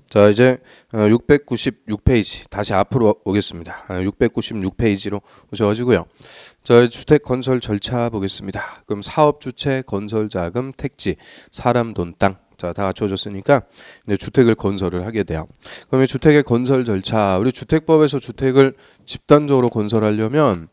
자, 이제 696페이지 다시 앞으로 오겠습니다. 696페이지로 오셔가지고요. 자, 주택 건설 절차 보겠습니다. 그럼 사업 주체, 건설 자금, 택지, 사람, 돈, 땅. 자, 다 갖춰졌으니까 이제 주택을 건설을 하게 돼요. 그럼 이 주택의 건설 절차, 우리 주택법에서 주택을 집단적으로 건설하려면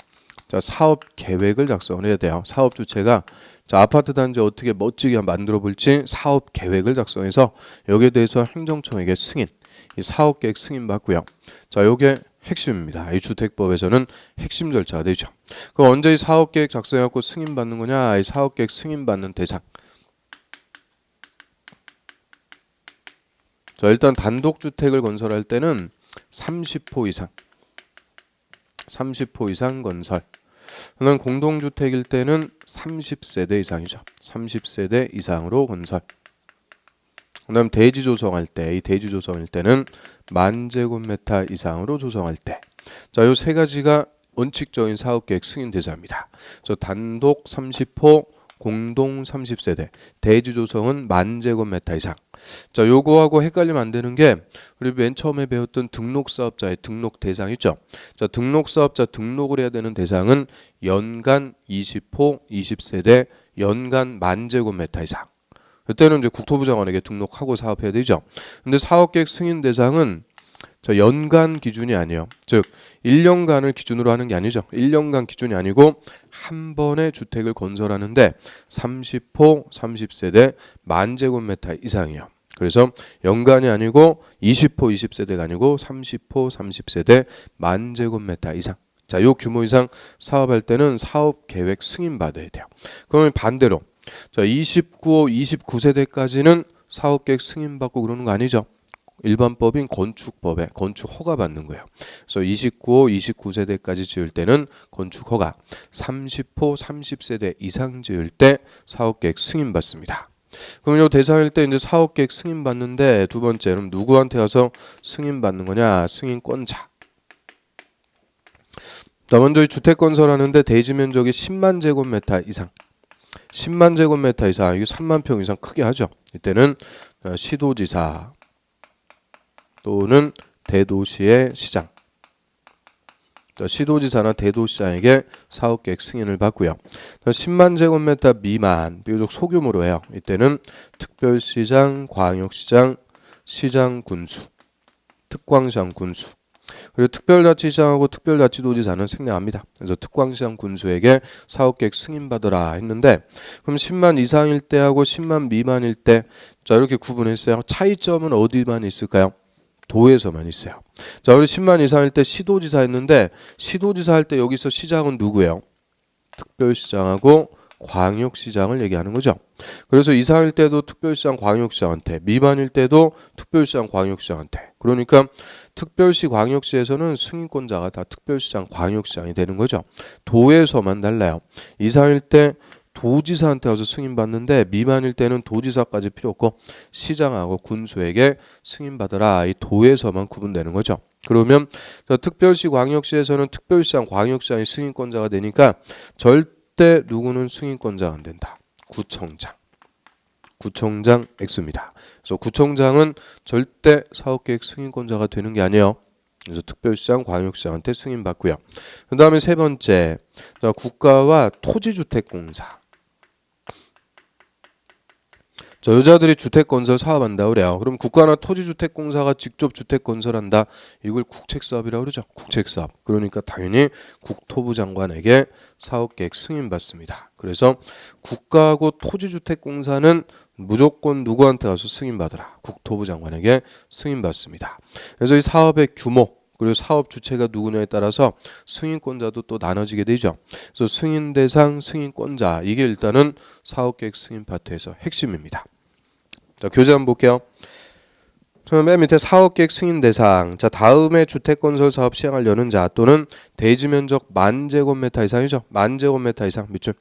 자, 사업 계획을 작성을 해야 돼요. 사업 주체가 자, 아파트 단지 어떻게 멋지게 만들어 볼지 사업 계획을 작성해서 여기에 대해서 행정청에게 승인, 이 사업 계획 승인 받고요. 자, 요게 핵심입니다. 이 주택법에서는 핵심 절차가 되죠. 그럼 언제 이 사업 계획 작성해갖고 승인 받는 거냐? 이 사업 계획 승인 받는 대상. 자, 일단 단독 주택을 건설할 때는 30호 이상. 30호 이상 건설. 그다음 공동주택일 때는 30세대 이상이죠. 30세대 이상으로 건설. 그다음 대지 조성할 때, 이 대지 조성일 때는 10,000제곱미터 이상으로 조성할 때. 자, 요 세 가지가 원칙적인 사업계획 승인 대상입니다. 저 단독 30호, 공동 30세대, 대지 조성은 10,000제곱미터 이상. 자, 요거하고 헷갈리면 안 되는 게 우리 맨 처음에 배웠던 등록사업자의 등록 대상 있죠. 자, 등록사업자 등록을 해야 되는 대상은 연간 20호, 20세대, 연간 10,000제곱미터 이상. 그때는 이제 국토부 장관에게 등록하고 사업해야 되죠. 근데 사업계획 승인 대상은 자, 연간 기준이 아니에요. 즉 1년간을 기준으로 하는 게 아니죠. 1년간 기준이 아니고 한 번에 주택을 건설하는데 30호, 30세대, 10,000제곱미터 이상이에요. 그래서 연간이 아니고 20호, 20세대가 아니고 30호, 30세대, 10,000제곱미터 이상. 자, 요 규모 이상 사업할 때는 사업 계획 승인 받아야 돼요. 그러면 반대로 자, 29호, 29세대까지는 사업 계획 승인 받고 그러는 거 아니죠. 일반법인 건축법에 건축 허가 받는 거예요. 그래서 29호, 29세대까지 지을 때는 건축 허가, 30호, 30세대 이상 지을 때 사업 계획 승인 받습니다. 그럼 요 대상일 때 이제 사업 계획 승인 받는데 두 번째는 누구한테 와서 승인 받는 거냐? 승인권자. 자, 먼저 이 주택 건설하는데 대지 면적이 10만 제곱미터 이상. 10만 제곱미터 이상, 이게 3만 평 이상 크게 하죠. 이때는 시도지사 또는 대도시의 시장, 시도지사나 대도시장에게 사업계획 승인을 받고요. 10만 제곱미터 미만, 비교적 소규모로 해요. 이때는 특별시장, 광역시장, 시장군수, 특광시장 군수. 그리고 특별자치시장하고 특별자치도지사는 생략합니다. 그래서 특광시장 군수에게 사업계획 승인받으라 했는데 그럼 10만 이상일 때하고 10만 미만일 때 자, 이렇게 구분했어요. 차이점은 어디만 있을까요? 도에서만 있어요. 자, 우리 10만 이상일 때 시도지사 했는데 시도지사 할 때 여기서 시장은 누구예요? 특별시장하고 광역시장을 얘기하는 거죠. 그래서 이상일 때도 특별시장, 광역시장한테, 미만일 때도 특별시장, 광역시장한테. 그러니까 특별시, 광역시에서는 승인권자가 다 특별시장, 광역시장이 되는 거죠. 도에서만 달라요. 이상일 때 도지사한테 와서 승인받는데 미만일 때는 도지사까지 필요 없고 시장하고 군수에게 승인받으라. 이 도에서만 구분되는 거죠. 그러면 특별시, 광역시에서는 특별시장, 광역시장이 승인권자가 되니까 절대 누구는 승인권자가 안 된다. 구청장. 구청장 X입니다. 그래서 구청장은 절대 사업계획 승인권자가 되는 게 아니에요. 그래서 특별시장, 광역시장한테 승인받고요. 그 다음에 세 번째, 국가와 토지주택공사. 자, 여자들이 주택건설 사업한다 그래요. 그럼 국가나 토지주택공사가 직접 주택 건설한다. 이걸 국책사업이라고 그러죠. 국책사업. 그러니까 당연히 국토부 장관에게 사업계획 승인받습니다. 그래서 국가하고 토지주택공사는 무조건 누구한테 가서 승인받으라. 국토부 장관에게 승인받습니다. 그래서 이 사업의 규모 그리고 사업 주체가 누구냐에 따라서 승인권자도 또 나눠지게 되죠. 그래서 승인 대상, 승인권자 이게 일단은 사업계획 승인 파트에서 핵심입니다. 자, 교재 한번 볼게요. 맨 밑에 사업계획 승인 대상. 자, 다음에 주택건설 사업 시행하려는 자 또는 대지 면적 10,000제곱미터 이상이죠. 10,000제곱미터 이상 밑줄.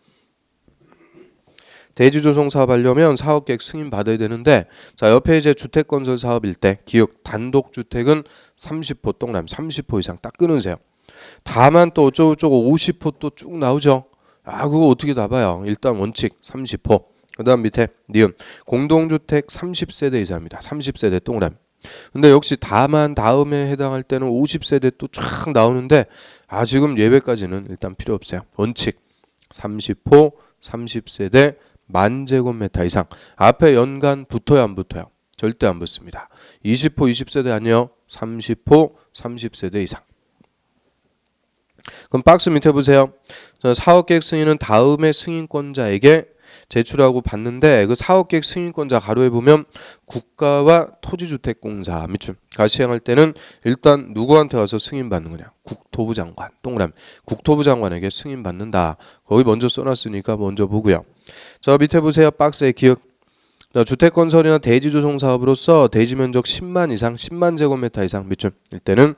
대지 조성 사업 하려면 사업계획 승인 받아야 되는데 자, 옆에 이제 주택건설 사업일 때 기억 단독 주택은 30호 동그라미 30호 이상 딱 끊으세요. 다만 또 어쩌고저쩌고 50호 또 쭉 나오죠. 아, 그거 어떻게 다 봐요? 일단 원칙 30호. 그 다음 밑에 니은 공동주택 30세대 이상입니다. 30세대 동그라미. 근데 역시 다만 다음에 해당할 때는 50세대 또 쫙 나오는데 지금 예외까지는 일단 필요 없어요. 원칙 30호 30세대 만제곱미터 이상. 앞에 연간 붙어요 안 붙어요? 절대 안 붙습니다. 20호 20세대 아니요. 30호 30세대 이상. 그럼 박스 밑에 보세요. 사업계획 승인은 다음의 승인권자에게 제출하고 받는데 그 사업계획 승인권자 가로에 보면 국가와 토지주택공사 밑줄가 시행할 때는 일단 누구한테 와서 승인받는 거냐? 국토부 장관. 동그라미. 국토부 장관에게 승인받는다. 거기 먼저 써놨으니까 먼저 보고요. 저 밑에 보세요. 박스의 기억. 주택건설이나 대지조성 사업으로서 대지면적 10만 이상 10만 제곱미터 이상 밑줄 일 때는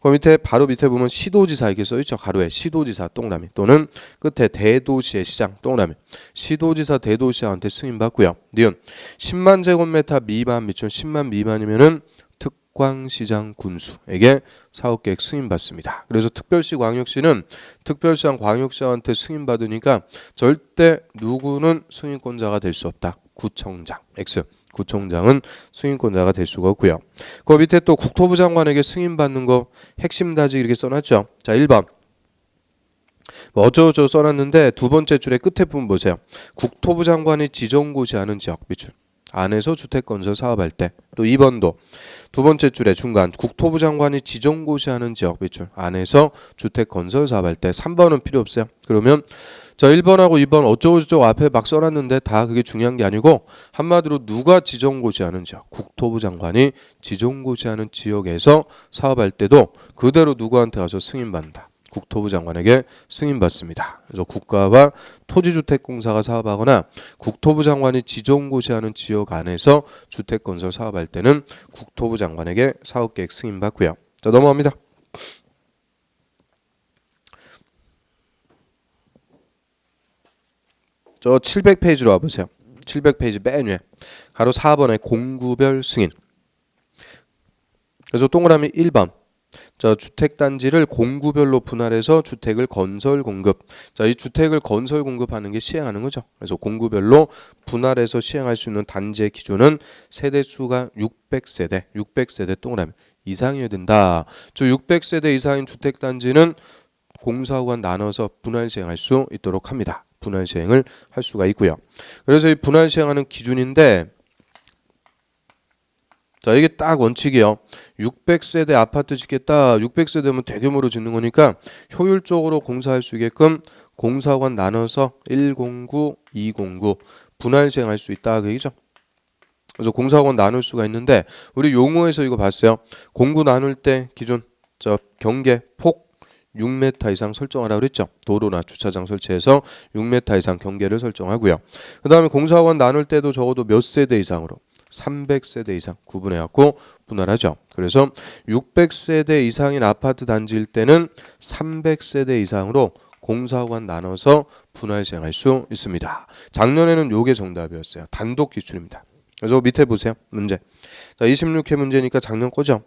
그 밑에 바로 밑에 보면 시도지사 이렇게 써있죠. 가로에 시도지사 동그라미 또는 끝에 대도시의 시장 동그라미 시도지사 대도시장한테 승인받고요. 니은 10만 제곱미터 미만 밑줄 10만 미만이면은 특광시장 군수에게 사업계획 승인받습니다. 그래서 특별시 광역시는 특별시장 광역시장한테 승인받으니까 절대 누구는 승인권자가 될 수 없다. 구청장 X 구청장은 승인권자가 될 수가 없고요. 그 밑에 또 국토부 장관에게 승인받는 거 핵심 다지 이렇게 써놨죠. 자 1번 어쩌고저쩌고 써놨는데 두 번째 줄의 끝에 부분 보세요. 국토부 장관이 지정고시하는 지역 밑줄 안에서 주택건설 사업할 때 또 2번도 두 번째 줄의 중간 국토부 장관이 지정고시하는 지역 밑줄 안에서 주택건설 사업할 때 3번은 필요 없어요. 그러면 자 1번하고 2번 어쩌고저쩌고 앞에 막 써놨는데 다 그게 중요한 게 아니고 한마디로 누가 지정고시하는 지역 국토부 장관이 지정고시하는 지역에서 사업할 때도 그대로 누구한테 가서 승인받는다. 국토부 장관에게 승인받습니다. 그래서 국가와 토지주택공사가 사업하거나 국토부 장관이 지정고시하는 지역 안에서 주택건설 사업할 때는 국토부 장관에게 사업계획 승인받고요. 자 넘어갑니다. 저 700페이지로 와보세요. 700페이지 맨 위에 가로 4번에 공구별 승인. 그래서 동그라미 1번 자 주택단지를 공구별로 분할해서 주택을 건설 공급. 자 이 주택을 건설 공급하는 게 시행하는 거죠. 그래서 공구별로 분할해서 시행할 수 있는 단지의 기준은 세대수가 600세대 600세대 동그라미 이상이어야 된다. 저 600세대 이상인 주택단지는 공사하고만 나눠서 분할 시행할 수 있도록 합니다. 분할 시행을 할 수가 있고요. 그래서 이 분할 시행하는 기준인데 자 이게 딱 원칙이에요. 600세대 아파트 짓겠다. 600세대면 대규모로 짓는 거니까 효율적으로 공사할 수 있게끔 공사관 나눠서 109, 209 분할 시행할 수 있다. 그 얘기죠. 그래서 공사관 나눌 수가 있는데 우리 용어에서 이거 봤어요. 공구 나눌 때 기준 저 경계 폭 6m 이상 설정하라고 그랬죠. 도로나 주차장 설치해서 6m 이상 경계를 설정하고요. 그 다음에 공사관 나눌 때도 적어도 몇 세대 이상으로 300세대 이상 구분해갖고 분할하죠. 그래서 600세대 이상인 아파트 단지일 때는 300세대 이상으로 공사관 나눠서 분할 시행할 수 있습니다. 작년에는 요게 정답이었어요. 단독 기출입니다. 그래서 밑에 보세요. 문제. 자, 26회 문제니까 작년 거죠.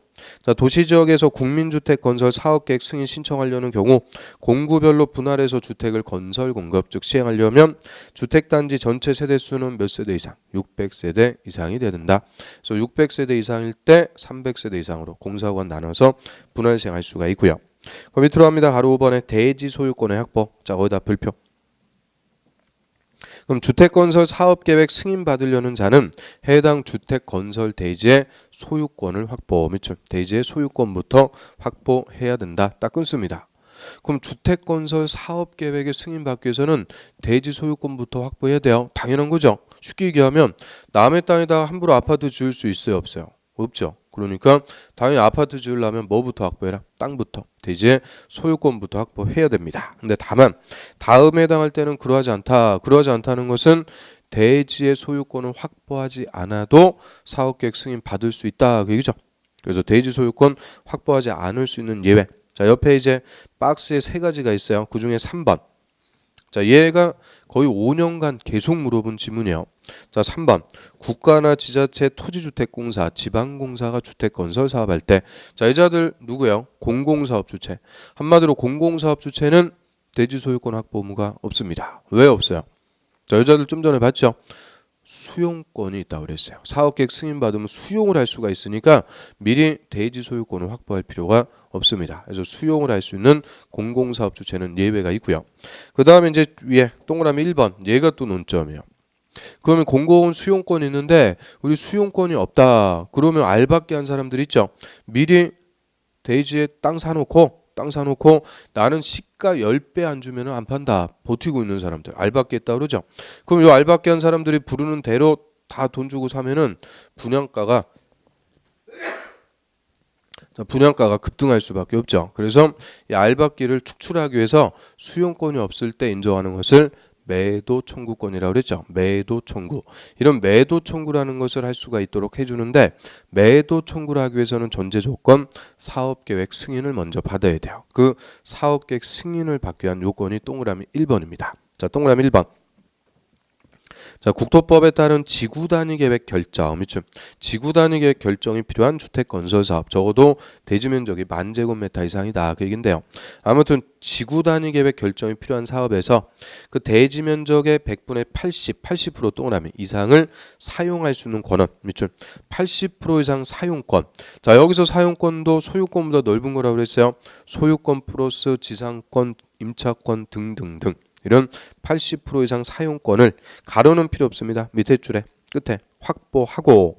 자, 도시지역에서 국민주택 건설 사업계획 승인 신청하려는 경우 공구별로 분할해서 주택을 건설 공급 즉 시행하려면 주택단지 전체 세대수는 몇 세대 이상? 600세대 이상이 돼야 된다. 그래서 600세대 이상일 때 300세대 이상으로 공사관 나눠서 분할 시행할 수가 있고요. 그 밑으로 합니다. 가로 5번에 대지 소유권의 확보. 자, 거기다 불표. 그럼 주택건설 사업계획 승인받으려는 자는 해당 주택건설 대지의 소유권을 확보 밑줄 대지의 소유권부터 확보해야 된다. 딱 끊습니다. 그럼 주택건설 사업계획의 승인받기 위해서는 대지 소유권부터 확보해야 돼요. 당연한 거죠. 쉽게 얘기하면 남의 땅에다 함부로 아파트 지을 수 있어요? 없어요? 없죠. 그러니까 당연히 아파트 지으려면 뭐부터 확보해라? 땅부터 대지의 소유권부터 확보해야 됩니다. 근데 다만 다음에 해당할 때는 그러하지 않다. 그러하지 않다는 것은 대지의 소유권을 확보하지 않아도 사업계획 승인 받을 수 있다. 그 얘기죠. 그래서 대지 소유권 확보하지 않을 수 있는 예외. 자 옆에 이제 박스에 세 가지가 있어요. 그 중에 3번. 자 얘가 거의 5년간 계속 물어본 지문이에요. 자 3번 국가나 지자체 토지주택공사 지방공사가 주택건설 사업할 때 자 이자들 누구예요? 공공사업 주체. 한마디로 공공사업 주체는 대지소유권 확보 의무가 없습니다. 왜 없어요? 자 여자들 좀 전에 봤죠? 수용권이 있다고 그랬어요. 사업계획 승인받으면 수용을 할 수가 있으니까 미리 대지 소유권을 확보할 필요가 없습니다. 그래서 수용을 할 수 있는 공공사업 주체는 예외가 있고요. 그 다음에 이제 위에 동그라미 1번 얘가 또 논점이에요. 그러면 공공 수용권이 있는데 우리 수용권이 없다. 그러면 알받기 한 사람들 있죠. 미리 대지에 땅 사놓고 나는 시가 10배 안 주면 안 판다. 버티고 있는 사람들 알받기 했다 그러죠. 그럼 이 알받기 한 사람들이 부르는 대로 다 돈 주고 사면은 분양가가 급등할 수밖에 없죠. 그래서 이 알받기를 축출하기 위해서 수용권이 없을 때 인정하는 것을 매도 청구권이라고 그랬죠. 매도 청구. 이런 매도 청구라는 것을 할 수가 있도록 해주는데 매도 청구를 하기 위해서는 전제 조건 사업계획 승인을 먼저 받아야 돼요. 그 사업계획 승인을 받기 위한 요건이 동그라미 1번입니다. 자, 동그라미 1번. 자, 국토법에 따른 지구단위 계획 결정, 지구 단위 계획 결정이 필요한 주택 건설 사업, 적어도 대지 면적이 10,000제곱미터 이상이다 그 얘긴데요. 아무튼 지구 단위 계획 결정이 필요한 사업에서 그 대지 면적의 100분의 80% 동그라미 이상을 사용할 수 있는 권한, 80% 이상 사용권. 자, 여기서 사용권도 소유권보다 넓은 거라고 그랬어요. 소유권 플러스 지상권, 임차권 등등등. 이런 80% 이상 사용권을 가로는 필요 없습니다. 밑에 줄에 끝에 확보하고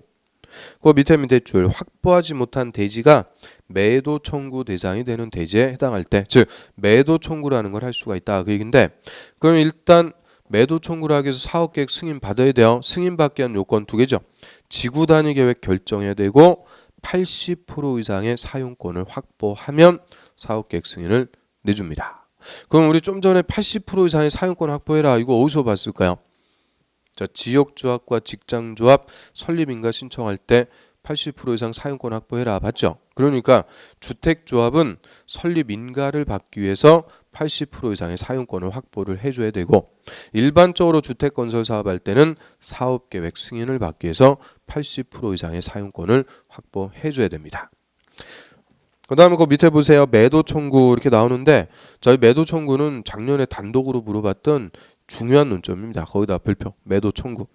그 밑에 줄 확보하지 못한 대지가 매도 청구 대상이 되는 대지에 해당할 때, 즉 매도 청구라는 걸 할 수가 있다 그 얘기인데, 그럼 일단 매도 청구를 하기 위해서 사업계획 승인 받아야 돼요. 승인 받기 위한 요건 두 개죠. 지구 단위 계획 결정해야 되고 80% 이상의 사용권을 확보하면 사업계획 승인을 내줍니다. 그럼 우리 좀 전에 80% 이상의 사용권 확보해라. 이거 어디서 봤을까요? 자, 지역조합과 직장조합 설립인가 신청할 때 80% 이상 사용권 확보해라 봤죠? 그러니까 주택조합은 설립인가를 받기 위해서 80% 이상의 사용권을 확보를 해줘야 되고, 일반적으로 주택건설 사업할 때는 사업계획 승인을 받기 위해서 80% 이상의 사용권을 확보해줘야 됩니다. 그 다음에 그 밑에 보세요. 매도 청구 이렇게 나오는데, 저희 매도 청구는 작년에 단독으로 물어봤던 중요한 논점입니다. 거기다 별표 매도 청구.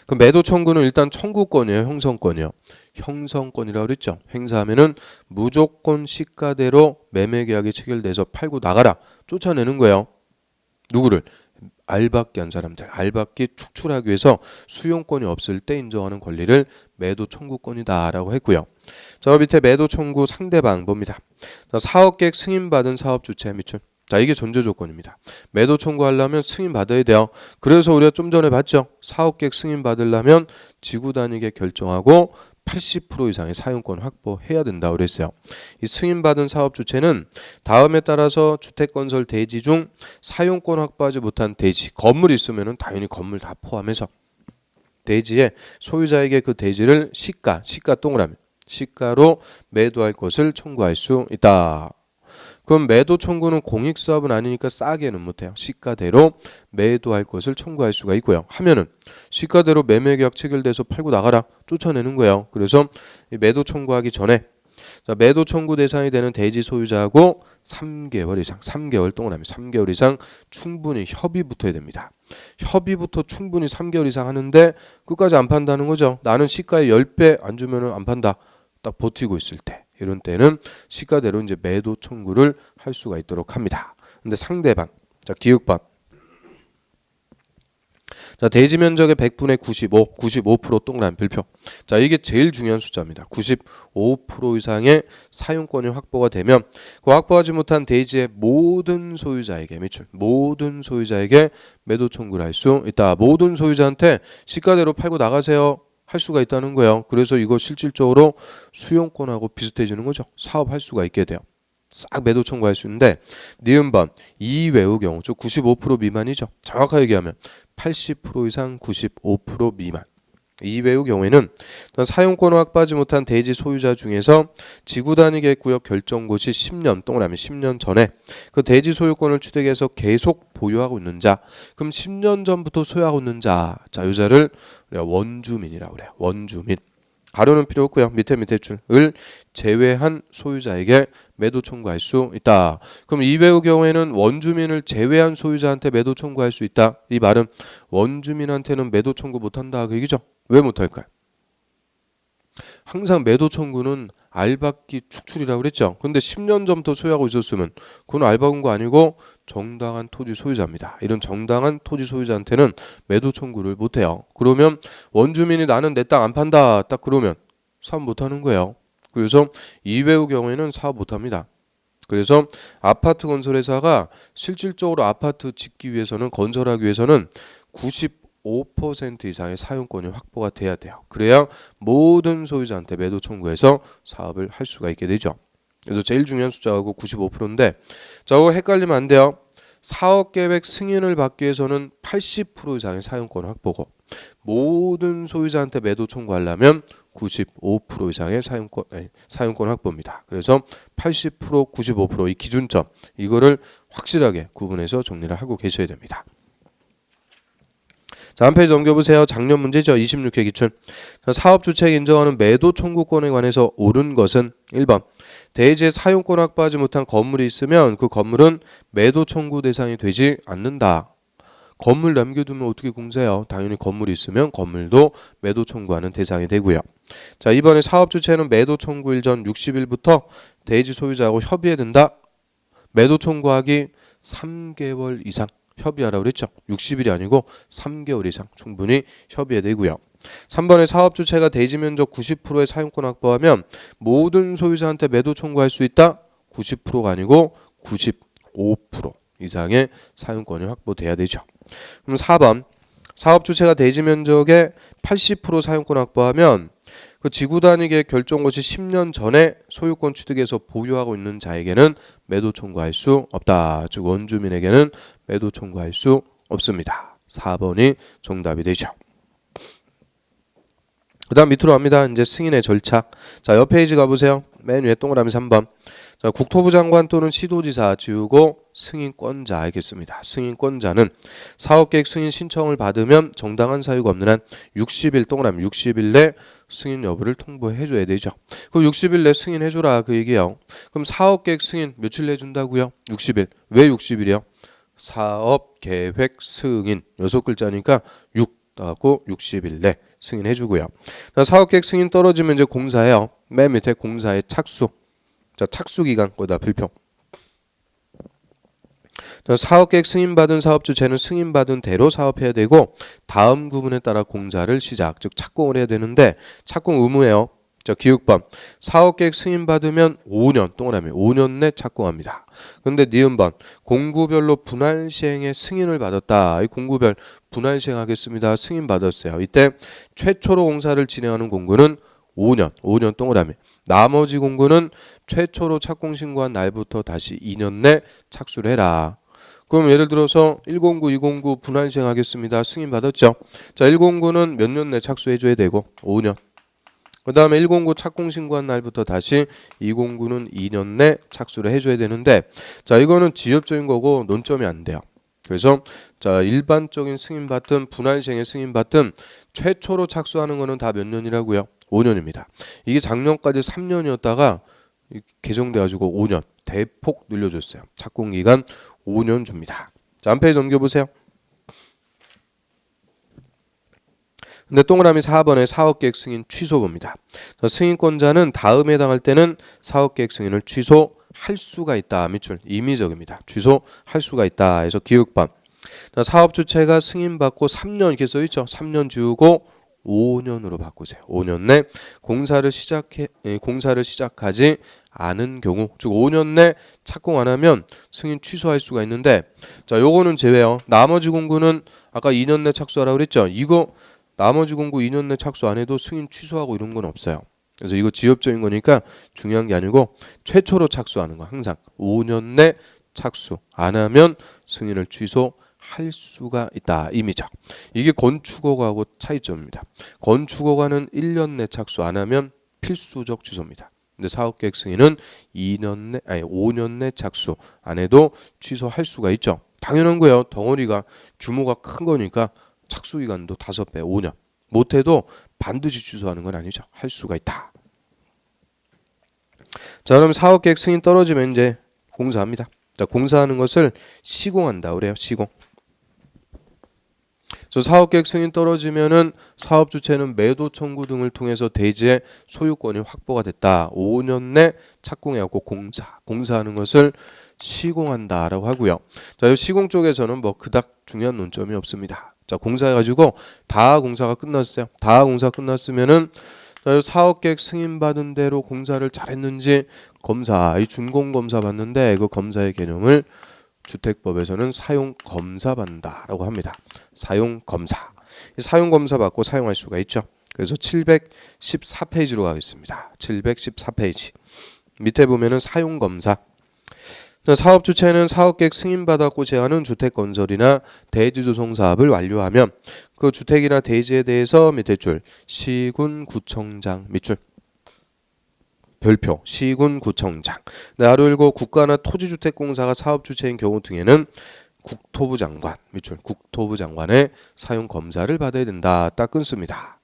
그 매도 청구는 일단 청구권이에요, 형성권이요. 형성권이라고 그랬죠. 행사하면은 무조건 시가대로 매매 계약이 체결돼서 팔고 나가라 쫓아내는 거예요. 누구를? 알받기 한 사람들, 알받기 축출하기 위해서 수용권이 없을 때 인정하는 권리를 매도 청구권이다라고 했고요. 저 밑에 매도 청구 상대방 봅니다. 사업계획 승인받은 사업 주체 미출. 자, 이게 전제 조건입니다. 매도 청구하려면 승인 받아야 돼요. 그래서 우리가 좀 전에 봤죠. 사업계획 승인 받으려면 지구 단위계 결정하고 80% 이상의 사용권 확보해야 된다고 그랬어요. 이 승인받은 사업 주체는 다음에 따라서 주택건설 대지 중 사용권 확보하지 못한 대지, 건물이 있으면 당연히 건물 다 포함해서 대지에 소유자에게 그 대지를 시가 동그라미 시가로 매도할 것을 청구할 수 있다. 그럼 매도 청구는 공익사업은 아니니까 싸게는 못해요. 시가대로 매도할 것을 청구할 수가 있고요. 하면은 시가대로 매매계약 체결돼서 팔고 나가라 쫓아내는 거예요. 그래서 매도 청구하기 전에 매도 청구 대상이 되는 대지 소유자하고 3개월 이상, 3개월 동그라미 3개월 이상 충분히 협의 붙어야 됩니다. 협의부터 충분히 3개월 이상 하는데 끝까지 안 판다는 거죠. 나는 시가의 10배 안 주면 안 판다. 딱 버티고 있을 때, 이런 때는 시가대로 이제 매도 청구를 할 수가 있도록 합니다. 근데 상대방, 자, 기역반. 자, 대지 면적의 100분의 95% 동그라미 별표. 자, 이게 제일 중요한 숫자입니다. 95% 이상의 사용권이 확보가 되면 그 확보하지 못한 대지의 모든 소유자에게 모든 소유자에게 매도 청구를 할 수 있다. 모든 소유자한테 시가대로 팔고 나가세요 할 수가 있다는 거예요. 그래서 이거 실질적으로 수용권하고 비슷해지는 거죠. 사업할 수가 있게 돼요. 싹 매도 청구할 수 있는데 니은번 이외의 경우, 즉 95% 미만이죠. 정확하게 얘기하면 80% 이상 95% 미만. 이외의 경우에는 사용권을 확보하지 못한 대지 소유자 중에서 지구 단위 계획구역 결정고시 10년 동그라미 10년 전에 그 대지 소유권을 취득해서 계속 보유하고 있는 자, 그럼 10년 전부터 소유하고 있는 자, 이 자를 우리가 원주민이라고 그래요. 원주민. 가로는 필요 없고요. 밑에 줄을 제외한 소유자에게 매도 청구할 수 있다. 그럼 이배우 경우에는 원주민을 제외한 소유자한테 매도 청구할 수 있다. 이 말은 원주민한테는 매도 청구 못한다 그 얘기죠. 왜 못할까요? 항상 매도 청구는 알박기 축출이라고 그랬죠. 근데 10년 전부터 소유하고 있었으면 그건 알박은 아니고 정당한 토지 소유자입니다. 이런 정당한 토지 소유자한테는 매도 청구를 못해요. 그러면 원주민이 나는 내 땅 안 판다 딱 그러면 사업 못하는 거예요. 그래서 이배우 경우에는 사업 못합니다. 그래서 아파트 건설회사가 실질적으로 아파트 짓기 위해서는 건설하기 위해서는 95% 이상의 사용권이 확보가 돼야 돼요. 그래야 모든 소유자한테 매도 청구해서 사업을 할 수가 있게 되죠. 그래서 제일 중요한 숫자하고 95%인데 저거 헷갈리면 안 돼요. 사업계획 승인을 받기 위해서는 80% 이상의 사용권 확보고 모든 소유자한테 매도 청구하려면 95% 이상의 사용권 확보입니다. 그래서 80%, 95%이 기준점 이거를 확실하게 구분해서 정리를 하고 계셔야 됩니다. 자, 한 페이지 넘겨보세요. 작년 문제죠. 26회 기출. 자, 사업주체가 인정하는 매도 청구권에 관해서 옳은 것은 1번 대지의 사용권 확보하지 못한 건물이 있으면 그 건물은 매도 청구 대상이 되지 않는다. 건물 남겨두면 어떻게 공사해요? 당연히 건물이 있으면 건물도 매도 청구하는 대상이 되고요. 자, 이번에 사업주체는 매도 청구일 전 60일부터 대지 소유자하고 협의해야 된다. 매도 청구하기 3개월 이상 협의하라고 그랬죠. 60일이 아니고 3개월 이상 충분히 협의해야 되고요. 3번에 사업주체가 대지 면적 90%의 사용권 확보하면 모든 소유자한테 매도 청구할 수 있다. 90%가 아니고 95% 이상의 사용권이 확보돼야 되죠. 그럼 4번 사업주체가 대지 면적의 80% 사용권 확보하면 그 지구 단위계 결정 것이 10년 전에 소유권 취득해서 보유하고 있는 자에게는 매도 청구할 수 없다. 즉 원주민에게는 매도 청구할 수 없습니다. 4번이 정답이 되죠. 그 다음 밑으로 갑니다. 이제 승인의 절차. 자, 옆 페이지 가보세요. 맨 위에 동그라미 3번. 자, 국토부 장관 또는 시도지사 지우고 승인권자 알겠습니다. 승인권자는 사업계획 승인 신청을 받으면 정당한 사유가 없는 한 60일 동그라미 60일 내 승인 여부를 통보해 줘야 되죠. 그 60일 내 승인해 줘라 그 얘기예요. 그럼 사업계획 승인 며칠 내준다고요? 60일. 왜 60일이요? 사업계획 승인 6글자니까 6 나가고 60일 내 승인해 주고요. 사업계획 승인 떨어지면 이제 공사해요. 맨 밑에 공사의 착수. 자, 착수 기간 거기다 필표. 사업계획 승인받은 사업주체는 승인받은 대로 사업해야 되고 다음 구분에 따라 공사를 시작, 즉 착공을 해야 되는데 착공 의무예요. 자, 기육번 사업계획 승인받으면 5년 동그라미 5년 내 착공합니다. 근데 니은번 공구별로 분할 시행의 승인을 받았다. 이 공구별 분할 시행하겠습니다. 승인 받았어요. 이때 최초로 공사를 진행하는 공구는 5년 동그라미. 나머지 공구는 최초로 착공 신고한 날부터 다시 2년 내 착수를 해라. 그럼 예를 들어서 109, 209 분할 시행하겠습니다. 승인 받았죠. 자, 109는 몇 년 내 착수해 줘야 되고 5년. 그 다음에 109 착공 신고한 날부터 다시 209는 2년 내 착수를 해줘야 되는데 자, 이거는 지엽적인 거고 논점이 안 돼요. 그래서 자, 일반적인 승인받든 분할 시행에 승인받든 최초로 착수하는 거는 다 몇 년이라고요? 5년입니다. 이게 작년까지 3년이었다가 개정돼가지고 5년 대폭 늘려줬어요. 착공기간 5년 줍니다. 자, 한 페이지 넘겨보세요. 근데 동그라미 4번에 사업계획 승인 취소입니다. 승인권자는 다음에 해당할 때는 사업계획 승인을 취소할 수가 있다. 밑줄 임의적입니다. 취소할 수가 있다. 해서 기육번 사업주체가 승인받고 3년 이렇게 써있죠. 3년 지우고 5년으로 바꾸세요. 5년 내 공사를 시작하지 않은 경우, 즉 5년 내 착공 안 하면 승인 취소할 수가 있는데 자, 요거는 제외요. 나머지 공구는 아까 2년 내 착수하라고 그랬죠. 이거 나머지 공구 2년 내 착수 안 해도 승인 취소하고 이런 건 없어요. 그래서 이거 지엽적인 거니까 중요한 게 아니고 최초로 착수하는 거 항상 5년 내 착수 안 하면 승인을 취소할 수가 있다. 임의죠. 이게 건축허가하고 차이점입니다. 건축허가는 1년 내 착수 안 하면 필수적 취소입니다. 근데 사업계획 승인은 5년 내 착수 안 해도 취소할 수가 있죠. 당연한 거예요. 덩어리가 규모가 큰 거니까 착수기간도 5배 5년 못해도 반드시 취소하는 건 아니죠. 할 수가 있다. 자, 그럼 사업계획 승인 떨어지면 이제 공사합니다. 자, 공사하는 것을 시공한다 그래요. 시공. 그래서 사업계획 승인 떨어지면은 사업 주체는 매도 청구 등을 통해서 대지의 소유권이 확보가 됐다. 5년 내 착공해갖고 공사하는 것을 시공한다라고 하고요. 자, 이 시공 쪽에서는 뭐 그닥 중요한 논점이 없습니다. 자, 공사해가지고 다 공사가 끝났어요. 다 공사 끝났으면은 자, 사업계획 승인받은 대로 공사를 잘했는지 검사, 이 준공 검사 받는데 그 검사의 개념을 주택법에서는 사용 검사 받는다라고 합니다. 사용 검사. 사용 검사 받고 사용할 수가 있죠. 그래서 714페이지로 가겠습니다. 714페이지. 밑에 보면은 사용 검사. 사업 주체는 사업계획 승인받았고 제한은 주택 건설이나 대지 조성 사업을 완료하면 그 주택이나 대지에 대해서 밑에 줄 시군구청장 밑줄 별표 시군구청장 나르고 국가나 토지주택공사가 사업 주체인 경우 등에는 국토부 장관 밑줄 국토부 장관의 사용 검사를 받아야 된다. 딱 끊습니다.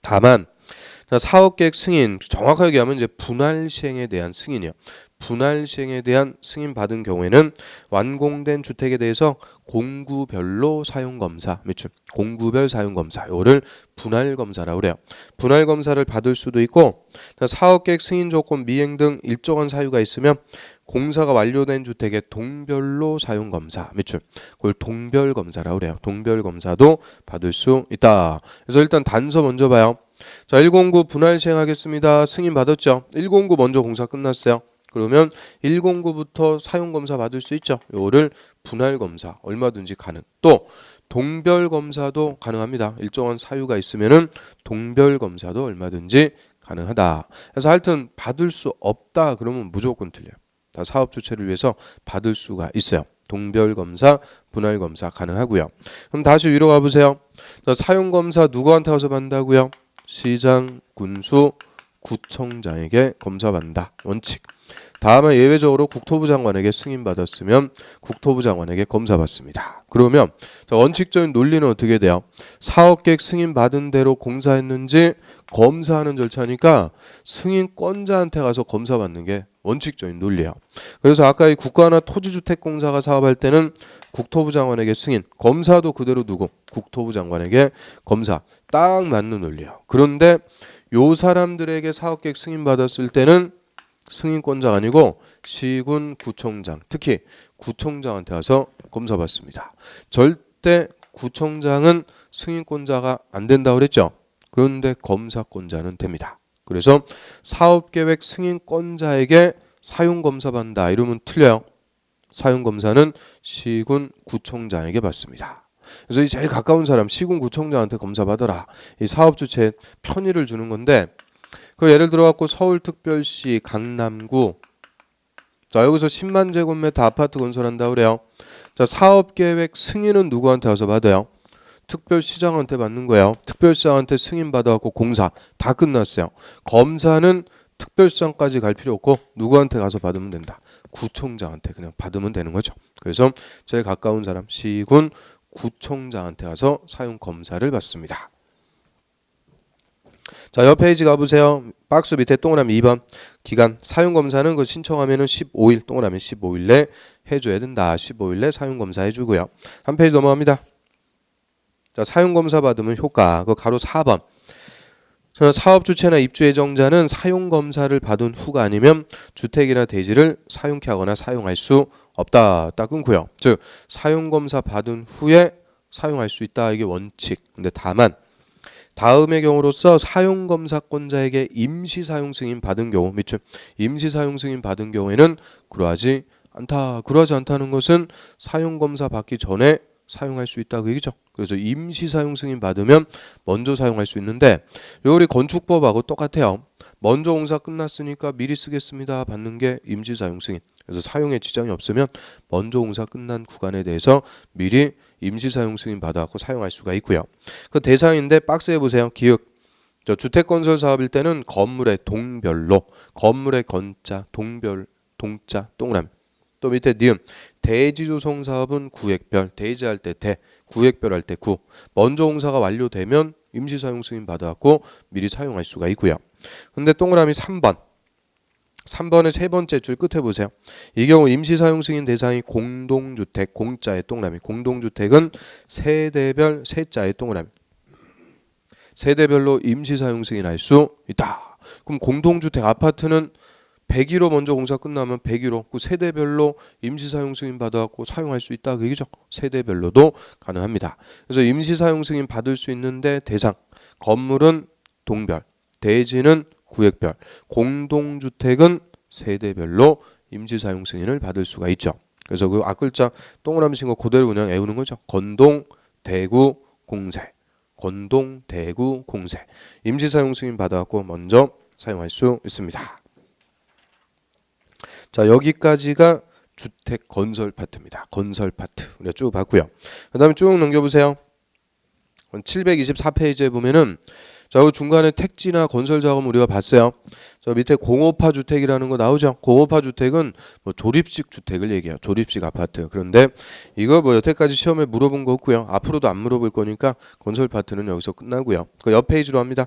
다만 사업계획 승인 정확하게 얘기하면 이제 분할 시행에 대한 승인이요. 분할 시행에 대한 승인 받은 경우에는 완공된 주택에 대해서 공구별로 사용 검사 밑줄 공구별 사용 검사 요거를 분할 검사라고 그래요. 분할 검사를 받을 수도 있고 사업계획 승인 조건 미행 등 일정한 사유가 있으면 공사가 완료된 주택의 동별로 사용 검사 밑줄 그걸 동별 검사라고 그래요. 동별 검사도 받을 수 있다. 그래서 일단 단서 먼저 봐요. 자, 109 분할 시행하겠습니다. 승인 받았죠. 109 먼저 공사 끝났어요. 그러면 109부터 사용 검사 받을 수 있죠. 요거를 분할 검사 얼마든지 가능. 또 동별 검사도 가능합니다. 일정한 사유가 있으면은 동별 검사도 얼마든지 가능하다. 그래서 하여튼 받을 수 없다 그러면 무조건 틀려요. 다 사업 주체를 위해서 받을 수가 있어요. 동별 검사, 분할 검사 가능하고요. 그럼 다시 위로 가보세요. 자, 사용 검사 누구한테 가서 받는다고요? 시장, 군수, 구청장에게 검사받는다. 원칙. 다음에 예외적으로 국토부 장관에게 승인받았으면 국토부 장관에게 검사받습니다. 그러면 원칙적인 논리는 어떻게 돼요? 사업계획 승인받은 대로 공사했는지 검사하는 절차니까 승인권자한테 가서 검사받는 게 원칙적인 논리예요. 그래서 아까 이 국가나 토지주택공사가 사업할 때는 국토부 장관에게 승인, 검사도 그대로 두고 국토부 장관에게 검사 딱 맞는 논리예요. 그런데 요 사람들에게 사업계획 승인받았을 때는 승인권자가 아니고 시군 구청장 특히 구청장한테 와서 검사받습니다. 절대 구청장은 승인권자가 안 된다고 그랬죠. 그런데 검사권자는 됩니다. 그래서 사업계획 승인권자에게 사용검사 받는다 이러면 틀려요. 사용검사는 시군 구청장에게 받습니다. 그래서 이 제일 가까운 사람 시군 구청장한테 검사 받아라. 이 사업 주체에 편의를 주는 건데 그 예를 들어 갖고 서울특별시 강남구 자 여기서 10만 제곱미터 아파트 건설한다 그래요. 자 사업계획 승인은 누구한테 와서 받아요? 특별시장한테 받는 거예요. 특별시장한테 승인 받아갖고 공사 다 끝났어요. 검사는 특별시장까지 갈 필요 없고 누구한테 가서 받으면 된다. 구청장한테 그냥 받으면 되는 거죠. 그래서 제일 가까운 사람 시군 구청장한테 가서 사용 검사를 받습니다. 자, 옆 페이지 가보세요. 박스 밑에 동그라미 2번 기간 사용검사는 그 신청하면은 15일 동그라미 15일 내 해줘야 된다. 15일 내 사용검사 해주고요. 한 페이지 넘어갑니다. 자, 사용검사 받으면 효과 그 가로 4번 사업 주체나 입주 예정자는 사용검사를 받은 후가 아니면 주택이나 대지를 사용케 하거나 사용할 수 없다. 딱 끊고요. 즉 사용검사 받은 후에 사용할 수 있다. 이게 원칙. 근데 다만 다음의 경우로서 사용검사권자에게 임시사용 승인 받은 경우 밑줄 임시사용 승인 받은 경우에는 그러하지 않다. 그러하지 않다는 것은 사용검사 받기 전에 사용할 수 있다 그 얘기죠. 그래서 임시사용 승인 받으면 먼저 사용할 수 있는데 우리 건축법하고 똑같아요. 먼저 공사 끝났으니까 미리 쓰겠습니다 받는 게 임시사용 승인. 그래서 사용에 지장이 없으면 먼저 공사 끝난 구간에 대해서 미리 임시사용 승인 받아갖고 사용할 수가 있고요. 그 대상인데 박스에 보세요. 기역. 저 주택건설 사업일 때는 건물의 동별로 건물의 건자 동별 동자 동그라미 또 밑에 니은 대지조성 사업은 구획별 대지할 때 대 구획별 할 때 구. 먼저 공사가 완료되면 임시 사용 승인 받아갖고 미리 사용할 수가 있고요. 근데 동그라미 3번. 3번의 세 번째 줄 끝에 보세요. 이 경우 임시 사용 승인 대상이 공동주택, 공자의 동그라미. 공동주택은 세대별 세자의 동그라미. 세대별로 임시 사용 승인할 수 있다. 그럼 공동주택 아파트는 100일로 먼저 공사 끝나면 100일로 그 세대별로 임시 사용 승인 받아갖고 사용할 수 있다 그 얘기죠. 세대별로도 가능합니다. 그래서 임시 사용 승인 받을 수 있는데 대상 건물은 동별, 대지는 구획별, 공동주택은 세대별로 임시 사용 승인을 받을 수가 있죠. 그래서 그 앞글자 동그라미 친 거 그대로 그냥 외우는 거죠. 건동, 대구, 공세. 건동, 대구, 공세. 임시 사용 승인 받아갖고 먼저 사용할 수 있습니다. 자, 여기까지가 주택 건설 파트입니다. 건설 파트 우리가 쭉 봤고요. 그 다음에 쭉 넘겨보세요. 724페이지에 보면은 자, 중간에 택지나 건설 작업 우리가 봤어요. 저 밑에 공업화 주택이라는 거 나오죠. 공업화 주택은 뭐 조립식 주택을 얘기해요. 조립식 아파트. 그런데 이거 뭐 여태까지 시험에 물어본 거 없고요. 앞으로도 안 물어볼 거니까 건설 파트는 여기서 끝나고요. 그 옆 페이지로 합니다.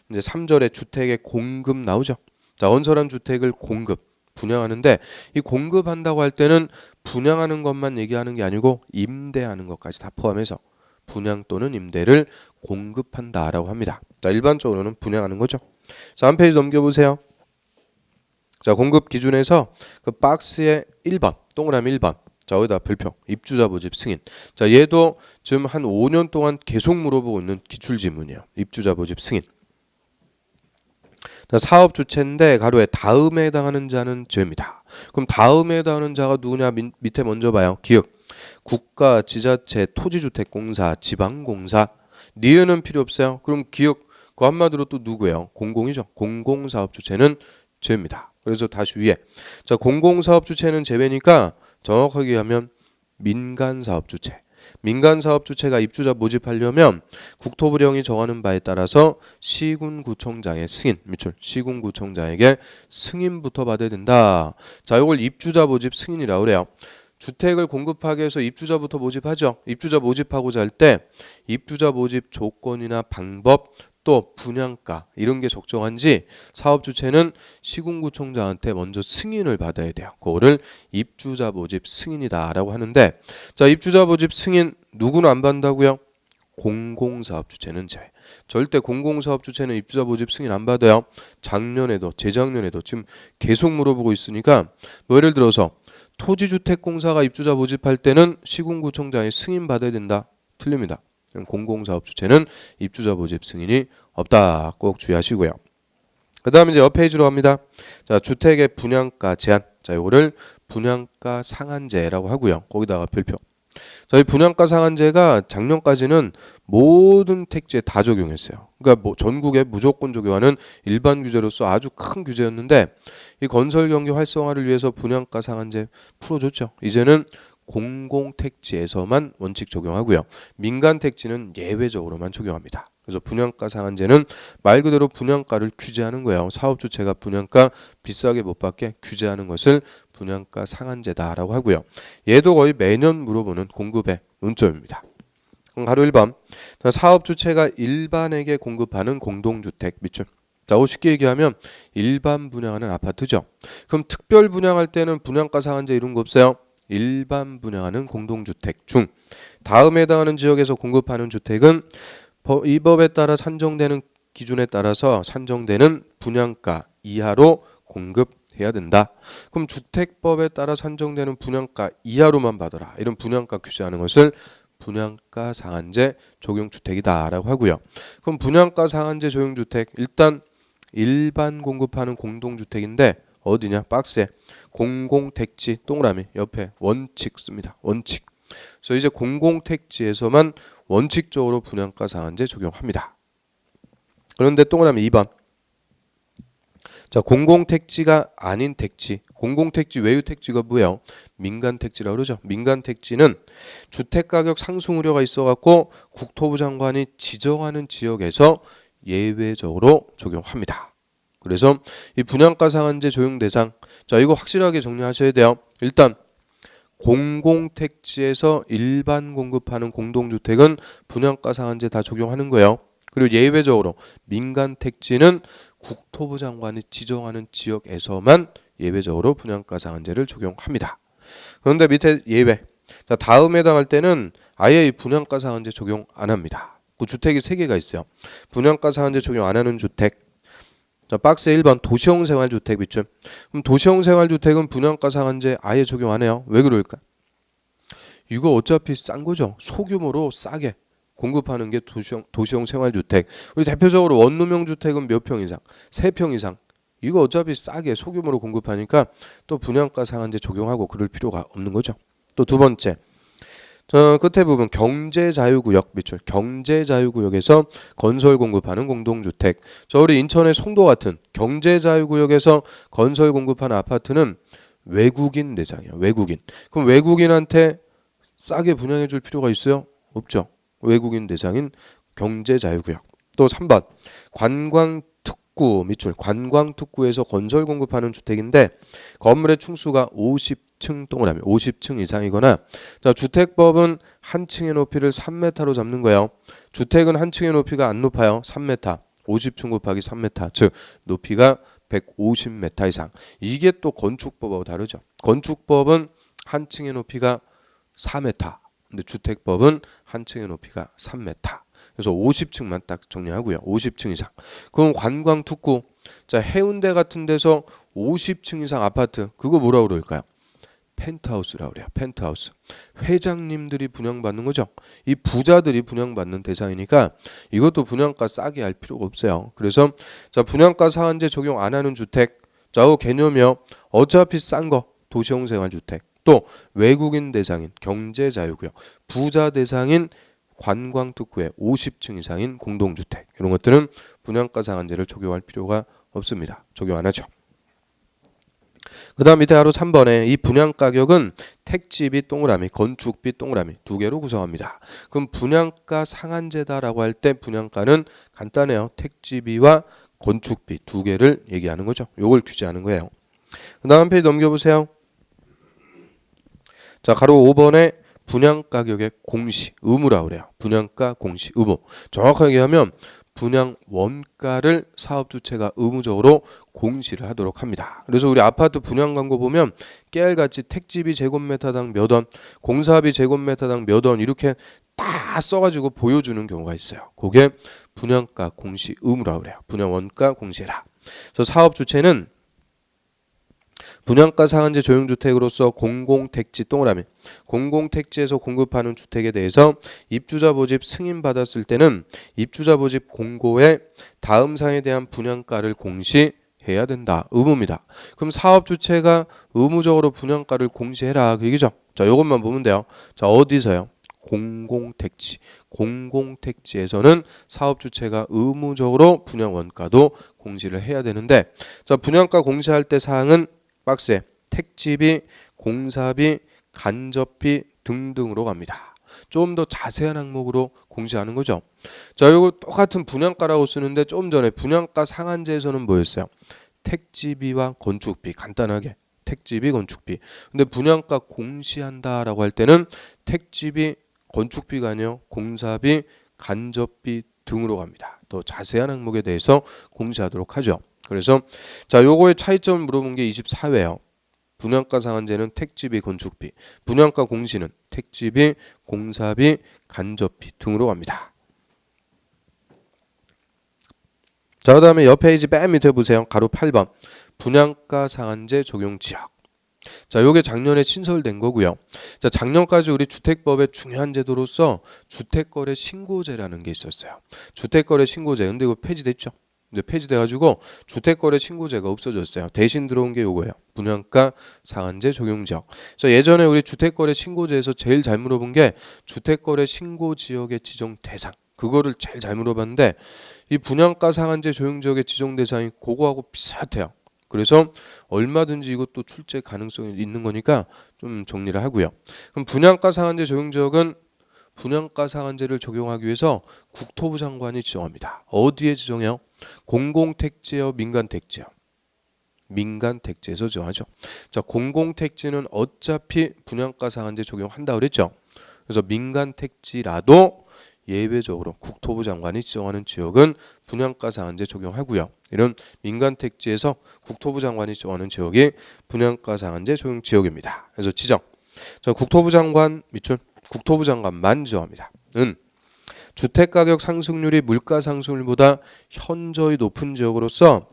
이제 3절에 주택의 공급 나오죠. 자, 건설한 주택을 공급 분양하는데 이 공급한다고 할 때는 분양하는 것만 얘기하는 게 아니고 임대하는 것까지 다 포함해서 분양 또는 임대를 공급한다라고 합니다. 자, 일반적으로는 분양하는 거죠. 자, 한 페이지 넘겨보세요. 자, 공급 기준에서 그 박스의 1번 동그라미 1번 자, 여기다 별표 입주자 모집 승인. 자, 얘도 지금 한 5년 동안 계속 물어보고 있는 기출지문이에요. 입주자 모집 승인. 사업 주체인데 가로에 다음에 해당하는 자는 죄입니다. 그럼 다음에 해당하는 자가 누구냐? 밑에 먼저 봐요. 기역, 국가, 지자체, 토지주택공사, 지방공사. 니은은 필요 없어요. 그럼 기역 그 한마디로 또 누구예요? 공공이죠. 공공사업 주체는 죄입니다. 그래서 다시 위에 자, 공공사업 주체는 제외니까 정확하게 하면 민간사업 주체. 민간사업 주체가 입주자 모집하려면 국토부령이 정하는 바에 따라서 시군구청장의 승인, 밑줄 시군구청장에게 승인부터 받아야 된다. 자, 이걸 입주자 모집 승인이라고 그래요. 주택을 공급하기 위해서 입주자부터 모집하죠. 입주자 모집하고자 할 때 입주자 모집 조건이나 방법 또 분양가 이런 게 적정한지 사업 주체는 시군구청장한테 먼저 승인을 받아야 돼요. 그거를 입주자 모집 승인이다라고 하는데 자, 입주자 모집 승인 누구는 안 받는다고요? 공공사업 주체는 제외. 절대 공공사업 주체는 입주자 모집 승인 안 받아요. 작년에도 재작년에도 지금 계속 물어보고 있으니까 뭐 예를 들어서 토지주택공사가 입주자 모집할 때는 시군구청장이 승인 받아야 된다. 틀립니다. 공공사업 주체는 입주자 모집 승인이 없다. 꼭 주의하시고요. 그 다음에 이제 옆 페이지로 갑니다. 자, 주택의 분양가 제한. 자, 이거를 분양가 상한제라고 하고요. 거기다가 별표. 자, 이 분양가 상한제가 작년까지는 모든 택지에 다 적용했어요. 그러니까 뭐 전국에 무조건 적용하는 일반 규제로서 아주 큰 규제였는데 이 건설 경기 활성화를 위해서 분양가 상한제 풀어줬죠. 이제는 공공택지에서만 원칙 적용하고요. 민간택지는 예외적으로만 적용합니다. 그래서 분양가 상한제는 말 그대로 분양가를 규제하는 거예요. 사업 주체가 분양가 비싸게 못 받게 규제하는 것을 분양가 상한제다라고 하고요. 얘도 거의 매년 물어보는 공급의 논점입니다. 가로 1번 사업 주체가 일반에게 공급하는 공동주택 밑줄. 자, 쉽게 얘기하면 일반 분양하는 아파트죠. 그럼 특별 분양할 때는 분양가 상한제 이런 거 없어요. 일반 분양하는 공동주택 중 다음에 해당하는 지역에서 공급하는 주택은 이 법에 따라 산정되는 기준에 따라서 산정되는 분양가 이하로 공급해야 된다. 그럼 주택법에 따라 산정되는 분양가 이하로만 받아라. 이런 분양가 규제하는 것을 분양가 상한제 적용주택이다라고 하고요. 그럼 분양가 상한제 적용주택 일단 일반 공급하는 공동주택인데 어디냐? 박스에 공공택지 동그라미 옆에 원칙 씁니다. 원칙. 그래서 이제 공공택지에서만 원칙적으로 분양가 상한제 적용합니다. 그런데 동그라미 2번. 자, 공공택지가 아닌 택지. 공공택지 외유 택지가 뭐예요? 민간택지라고 그러죠. 민간택지는 주택가격 상승 우려가 있어갖고 국토부 장관이 지정하는 지역에서 예외적으로 적용합니다. 그래서 이 분양가 상한제 적용 대상 자, 이거 확실하게 정리하셔야 돼요. 일단 공공택지에서 일반 공급하는 공동주택은 분양가 상한제 다 적용하는 거예요. 그리고 예외적으로 민간택지는 국토부 장관이 지정하는 지역에서만 예외적으로 분양가 상한제를 적용합니다. 그런데 밑에 예외. 자, 다음에 해당할 때는 아예 이 분양가 상한제 적용 안 합니다. 그 주택이 3개가 있어요. 분양가 상한제 적용 안 하는 주택. 자, 박스 1번 도시형 생활주택 밑줄. 그럼 도시형 생활주택은 분양가 상한제 아예 적용 안 해요. 왜 그럴까? 이거 어차피 싼 거죠. 소규모로 싸게 공급하는 게 도시형 생활주택. 우리 대표적으로 원룸형 주택은 몇 평 이상? 3평 이상. 이거 어차피 싸게 소규모로 공급하니까 또 분양가 상한제 적용하고 그럴 필요가 없는 거죠. 또 두 번째. 저 끝에 부분 경제자유구역 밑줄. 경제자유구역에서 건설 공급하는 공동주택. 저 우리 인천의 송도 같은 경제자유구역에서 건설 공급하는 아파트는 외국인 대상이에요. 외국인. 그럼 외국인한테 싸게 분양해 줄 필요가 있어요? 없죠. 외국인 대상인 경제자유구역. 또 3번 관광특구 밑줄. 관광특구에서 건설 공급하는 주택인데 건물의 층수가 50층 동그라미 50층 이상이거나, 자, 주택법은 한 층의 높이를 3m로 잡는 거예요. 주택은 한 층의 높이가 안 높아요. 3m. 50층 곱하기 3m. 즉 높이가 150m 이상. 이게 또 건축법하고 다르죠. 건축법은 한 층의 높이가 4m. 근데 주택법은 한 층의 높이가 3m. 그래서 50층만 딱 정리하고요. 50층 이상. 그럼 관광특구. 자, 해운대 같은 데서 50층 이상 아파트. 그거 뭐라고 그럴까요? 펜트하우스라고 그래요. 펜트하우스. 회장님들이 분양받는 거죠. 이 부자들이 분양받는 대상이니까 이것도 분양가 싸게 할 필요가 없어요. 그래서 자, 분양가 상한제 적용 안 하는 주택. 자, 그 개념이요. 어차피 싼 거 도시형 생활주택. 또 외국인 대상인 경제자유구역. 부자 대상인 관광특구의 50층 이상인 공동주택. 이런 것들은 분양가 상한제를 적용할 필요가 없습니다. 적용 안 하죠. 그 다음 밑에 바로 3번에 이 분양가격은 택지비 동그라미, 건축비 동그라미 두 개로 구성합니다. 그럼 분양가 상한제다라고 할 때 분양가는 간단해요. 택지비와 건축비 두 개를 얘기하는 거죠. 요걸 규제하는 거예요. 그 다음 페이지 넘겨보세요. 자, 가로 5번에 분양가격의 공시, 의무라고 그래요. 분양가 공시, 의무. 정확하게 하면 분양 원가를 사업주체가 의무적으로 공시를 하도록 합니다. 그래서 우리 아파트 분양 광고 보면 깨알같이 택지비 제곱미터당 몇 원, 공사비 제곱미터당 몇 원 이렇게 다 써가지고 보여주는 경우가 있어요. 그게 분양가 공시 의무라고 그래요. 분양 원가 공시해라. 그래서 사업주체는 분양가 상한제 조용주택으로서 공공택지 동그라미 공공택지에서 공급하는 주택에 대해서 입주자 모집 승인받았을 때는 입주자 모집 공고에 다음 사항에 대한 분양가를 공시해야 된다. 의무입니다. 그럼 사업주체가 의무적으로 분양가를 공시해라 그 얘기죠. 자, 이것만 보면 돼요. 자, 어디서요? 공공택지. 공공택지에서는 사업주체가 의무적으로 분양원가도 공시를 해야 되는데, 자, 분양가 공시할 때 사항은 박스에 택지비, 공사비, 간접비 등등으로 갑니다. 좀 더 자세한 항목으로 공시하는 거죠. 자, 이거 똑같은 분양가라고 쓰는데 좀 전에 분양가 상한제에서는 뭐였어요? 택지비와 건축비. 간단하게 택지비, 건축비. 근데 분양가 공시한다라고 할 때는 택지비, 건축비가 아니요 공사비, 간접비 등으로 갑니다. 더 자세한 항목에 대해서 공시하도록 하죠. 그래서 자, 요거의 차이점을 물어본 게 24회예요. 분양가 상한제는 택지비, 건축비, 분양가 공시는 택지비, 공사비, 간접비 등으로 갑니다. 자, 그다음에 옆 페이지 맨 밑에 보세요. 가로 8번 분양가 상한제 적용 지역. 자, 요게 작년에 신설된 거고요. 자, 작년까지 우리 주택법의 중요한 제도로서 주택거래 신고제라는 게 있었어요. 주택거래 신고제. 근데 이거 폐지됐죠? 이제 폐지돼가지고 주택거래 신고제가 없어졌어요. 대신 들어온 게 요거예요. 분양가 상한제 적용지역. 그래서 예전에 우리 주택거래 신고제에서 제일 잘 물어본 게 주택거래 신고지역의 지정 대상. 그거를 제일 잘 물어봤는데 이 분양가 상한제 적용지역의 지정 대상이 그거하고 비슷해요. 그래서 얼마든지 이것도 출제 가능성이 있는 거니까 좀 정리를 하고요. 그럼 분양가 상한제 적용지역은 분양가 상한제를 적용하기 위해서 국토부 장관이 지정합니다. 어디에 지정해요? 공공택지요, 민간택지요? 민간 택지에서 정하죠. 자, 공공 택지는 어차피 분양가 상한제 적용한다 그랬죠. 그래서 민간 택지라도 예외적으로 국토부 장관이 지정하는 지역은 분양가 상한제 적용하고요. 이런 민간 택지에서 국토부 장관이 지정하는 지역이 분양가 상한제 적용 지역입니다. 그래서 지정. 자, 국토부 장관 밑줄 국토부 장관만 지정합니다. 은 주택 가격 상승률이 물가 상승률보다 현저히 높은 지역으로서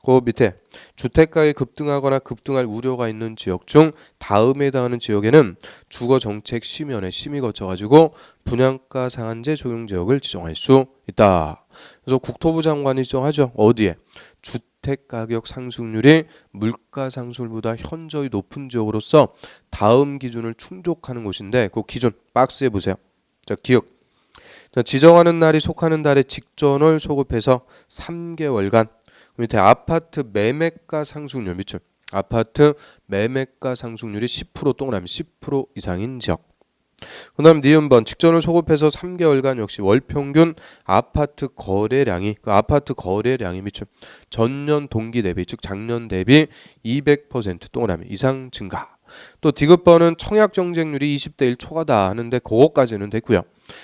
그 밑에 주택가격이 급등하거나 급등할 우려가 있는 지역 중 다음에 해당하는 지역에는 주거정책 심의원회 심의 거쳐가지고 분양가 상한제 적용 지역을 지정할 수 있다. 그래서 국토부 장관이 지정하죠. 어디에? 주택가격 상승률이 물가 상승률보다 현저히 높은 지역으로서 다음 기준을 충족하는 곳인데 그 기준 박스에 보세요. 자, 기억. 자, 지정하는 날이 속하는 달의 직전을 소급해서 3개월간 밑에 아파트 매매가 상승률 밑줄 아파트 매매가 상승률이 10% 동그라미 10% 이상인 지역. 그 다음 니은번 직전을 소급해서 3개월간 역시 월평균 아파트 거래량이 밑줄 전년 동기 대비 즉 작년 대비 200% 동그라미 이상 증가. 또 디귿번은 청약 경쟁률이 20대 1 초과다 하는데 그거까지는 됐고요.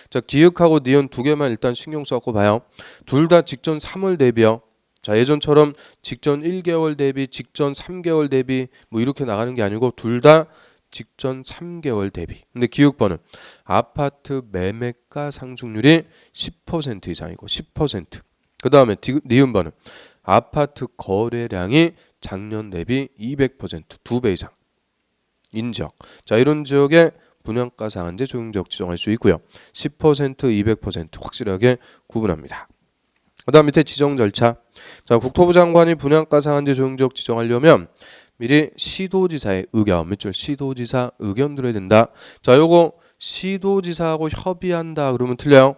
자, 기역하고 니은 두 개만 일단 신경 써갖고 봐요. 둘 다 직전 3월 대비요. 자, 예전처럼 직전 1개월 대비, 직전 3개월 대비 뭐 이렇게 나가는 게 아니고 둘 다 직전 3개월 대비. 근데 기획번은 아파트 매매가 상승률이 10% 이상이고 10%. 그 다음에 니은번은 아파트 거래량이 작년 대비 200% 2배 이상 인적. 자, 이런 지역에 분양가 상한제 적용 지역 지정할 수 있고요. 10%, 200% 확실하게 구분합니다. 그 다음 밑에 지정 절차. 자, 국토부 장관이 분양가 상한제 적용 지역 지정하려면 미리 시도지사의 의견, 밑줄 시도지사 의견 들어야 된다. 자, 요거 시도지사하고 협의한다 그러면 틀려요.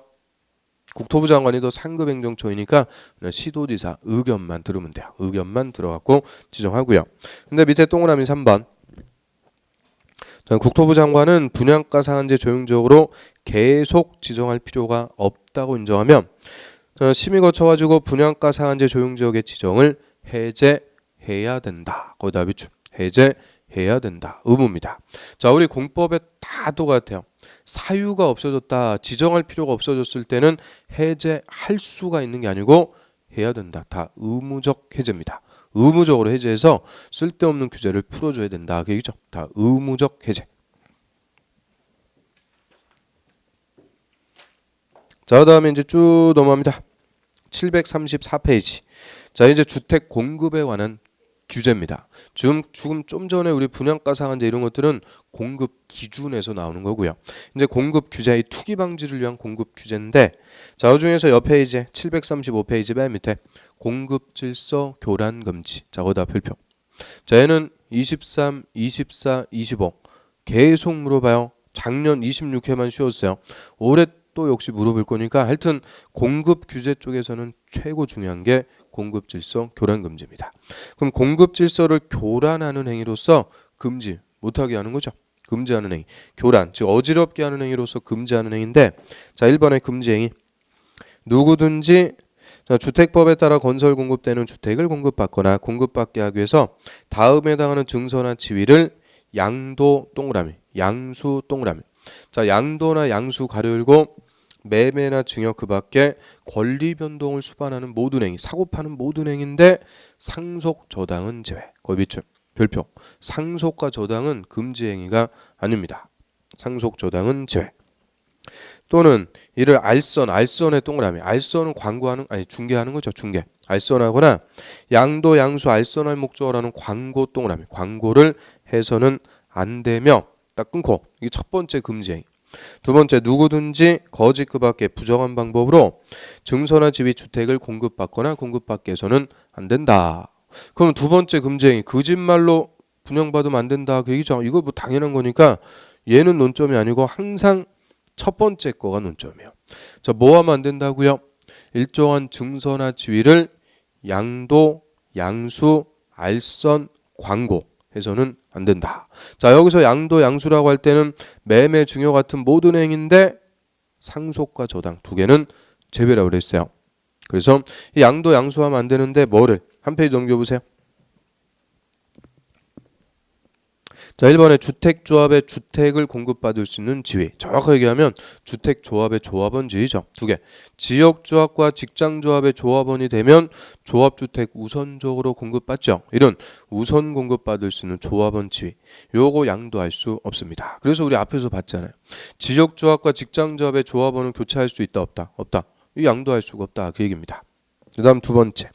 국토부 장관이 더 상급 행정처이니까 시도지사 의견만 들으면 돼요. 의견만 들어갖고 지정하고요. 근데 밑에 동그라미 3번. 자, 국토부 장관은 분양가 상한제 적용 지역으로 계속 지정할 필요가 없다고 인정하면 심의 거쳐가지고 분양가 상한제 적용 지역의 지정을 해제해야 된다. 거기다 비추 해제해야 된다. 의무입니다. 자, 우리 공법에 다 똑같아요. 사유가 없어졌다. 지정할 필요가 없어졌을 때는 해제할 수가 있는 게 아니고 해야 된다. 다 의무적 해제입니다. 의무적으로 해제해서 쓸데없는 규제를 풀어줘야 된다. 그 얘기죠. 다 의무적 해제. 자, 그다음에 이제 쭉 넘어갑니다. 734페이지. 자, 이제 주택 공급에 관한 규제입니다. 지금 좀 전에 우리 분양가 상한제 이런 것들은 공급 기준에서 나오는 거고요. 이제 공급 규제, 이 투기 방지를 위한 공급 규제인데, 자, 그 중에서 옆에 이제 735페이지 맨 밑에 공급 질서 교란 금지. 자, 거기다 별표. 자, 얘는 23, 24, 25 계속 물어봐요. 작년 26회만 쉬었어요. 올해 또 역시 물어볼 거니까 하여튼 공급 규제 쪽에서는 최고 중요한 게 공급 질서 교란 금지입니다. 그럼 공급 질서를 교란하는 행위로서 금지 못하게 하는 거죠. 금지하는 행위. 교란, 즉 어지럽게 하는 행위로서 금지하는 행위인데, 자, 1번의 금지 행위. 누구든지 주택법에 따라 건설 공급되는 주택을 공급받거나 공급받게 하기 위해서 다음에 해당하는 증서나 지위를 양도 동그라미, 양수 동그라미. 자, 양도나 양수 가로 열고 매매나 증여 그 밖에 권리 변동을 수반하는 모든 행위, 사고 파는 모든 행위인데 상속 저당은 제외. 거기 밑줄 별표. 상속과 저당은 금지 행위가 아닙니다. 상속 저당은 제외. 또는 이를 알선의 동그라미. 알선은 중개하는 거죠. 중개. 알선하거나 양도, 양수, 알선할 목적으로 하는 광고 동그라미. 광고를 해서는 안 되며 딱 끊고. 이게 첫 번째 금지 행위. 두 번째, 누구든지 거짓 그 밖에 부정한 방법으로 증서나 지위 주택을 공급받거나 공급받게 해서는 안 된다. 그럼 두 번째 금지 행위, 거짓말로 분양받으면 안 된다. 그 얘기죠. 이거 뭐 당연한 거니까 얘는 논점이 아니고 항상 첫 번째 거가 논점이에요. 자, 뭐 하면 안 된다고요? 일정한 증서나 지위를 양도, 양수, 알선, 광고 해서는 안 된다. 자, 여기서 양도, 양수라고 할 때는 매매, 증여 같은 모든 행위인데 상속과 저당 두 개는 제외라고 그랬어요. 그래서 이 양도, 양수하면 안 되는데 뭐를 한 페이지 넘겨보세요. 자, 1번에 주택조합의 주택을 공급받을 수 있는 지위. 정확하게 얘기하면 주택조합의 조합원 지위죠. 두 개. 지역조합과 직장조합의 조합원이 되면 조합주택 우선적으로 공급받죠. 이런 우선 공급받을 수 있는 조합원 지위. 요거 양도할 수 없습니다. 그래서 우리 앞에서 봤잖아요. 지역조합과 직장조합의 조합원은 교체할 수 있다 없다? 없다. 이 양도할 수가 없다. 그 얘기입니다. 그 다음 두 번째.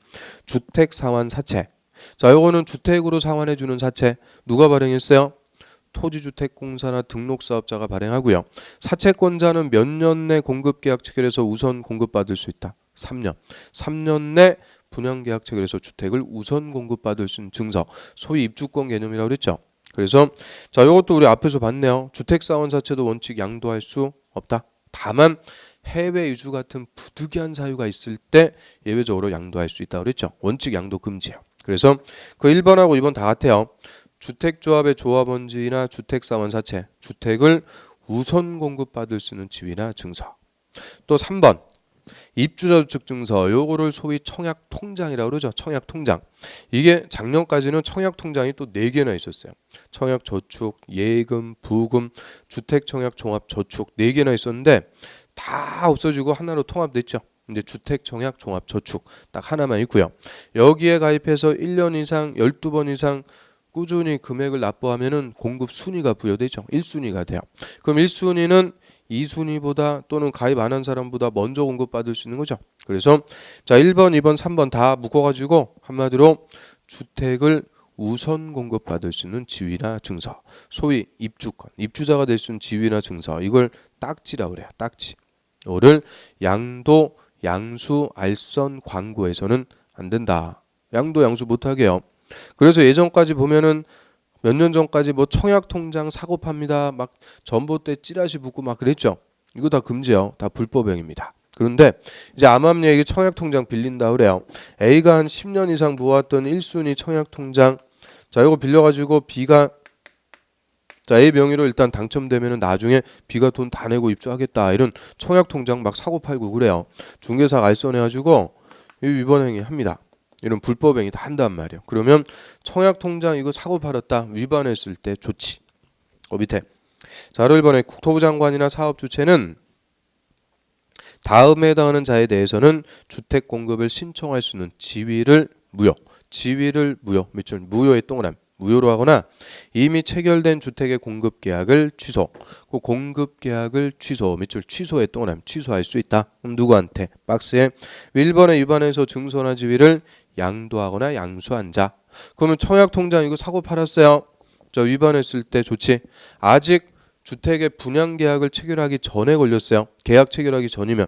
주택상환 사채. 자, 요거는 주택으로 상환해주는 사채. 누가 발행했어요? 토지주택공사나 등록사업자가 발행하고요. 사채권자는 몇 년 내 공급계약 체결해서 우선 공급받을 수 있다. 3년. 3년 내 분양계약 체결해서 주택을 우선 공급받을 수 있는 증서. 소위 입주권 개념이라고 그랬죠. 그래서 자, 요것도 우리 앞에서 봤네요. 주택사원 사채도 원칙 양도할 수 없다. 다만 해외 이주 같은 부득이한 사유가 있을 때 예외적으로 양도할 수 있다고 그랬죠. 원칙 양도 금지예요. 그래서 그 1번하고 2번 다 같아요. 주택조합의 조합원지위나 주택사원 사채, 주택을 우선 공급받을 수 있는 지위나 증서. 또 3번 입주자주택 증서, 요거를 소위 청약통장이라고 그러죠. 청약통장. 이게 작년까지는 청약통장이 또 4개나 있었어요. 청약저축, 예금, 부금, 주택청약종합저축 4개나 있었는데 다 없어지고 하나로 통합됐죠. 이제 주택청약종합저축 딱 하나만 있고요. 여기에 가입해서 1년 이상 12번 이상 꾸준히 금액을 납부하면은 공급 순위가 부여되죠. 1순위가 돼요. 그럼 1순위는 2순위보다 또는 가입 안 한 사람보다 먼저 공급받을 수 있는 거죠. 그래서 자, 1번, 2번, 3번 다 묶어가지고 한마디로 주택을 우선 공급받을 수 있는 지위나 증서, 소위 입주권, 입주자가 될 수 있는 지위나 증서, 이걸 딱지라고 그래요. 딱지. 이거를 양도, 양수, 알선, 광고에서는 안 된다. 양도, 양수 못하게 해요. 그래서 예전까지 보면은 몇 년 전까지 뭐 청약통장 사고 팝니다. 막 전봇대 찌라시 붙고 막 그랬죠. 이거 다 금지요. 다 불법행위입니다. 그런데 이제 암암리에게 청약통장 빌린다 그래요. A가 한 10년 이상 부어왔던 1순위 청약통장, 자, 이거 빌려가지고 B가 자, A 명의로 일단 당첨되면은 나중에 B가 돈 다 내고 입주하겠다, 이런 청약통장 막 사고 팔고 그래요. 중개사가 알선해가지고 이 위반행위 합니다. 이런 불법행위 다 한단 말이에요. 그러면 청약통장 이거 사고 팔았다 위반했을 때 조치. 밑에 자, 1번에 국토부 장관이나 사업주체는 다음에 해당하는 자에 대해서는 주택 공급을 신청할 수 있는 지위를 무효. 지위를 무효. 밑줄 무효의 동그라미. 무효로 하거나 이미 체결된 주택의 공급 계약을 취소. 그 공급 계약을 취소. 밑줄 취소의 동그라미. 취소할 수 있다. 그럼 누구한테? 박스에 1번에 위반해서 증서나 지위를 양도하거나 양수한 자. 그러면 청약통장 이거 사고 팔았어요. 저 위반했을 때 조치. 아직 주택의 분양 계약을 체결하기 전에 걸렸어요. 계약 체결하기 전이면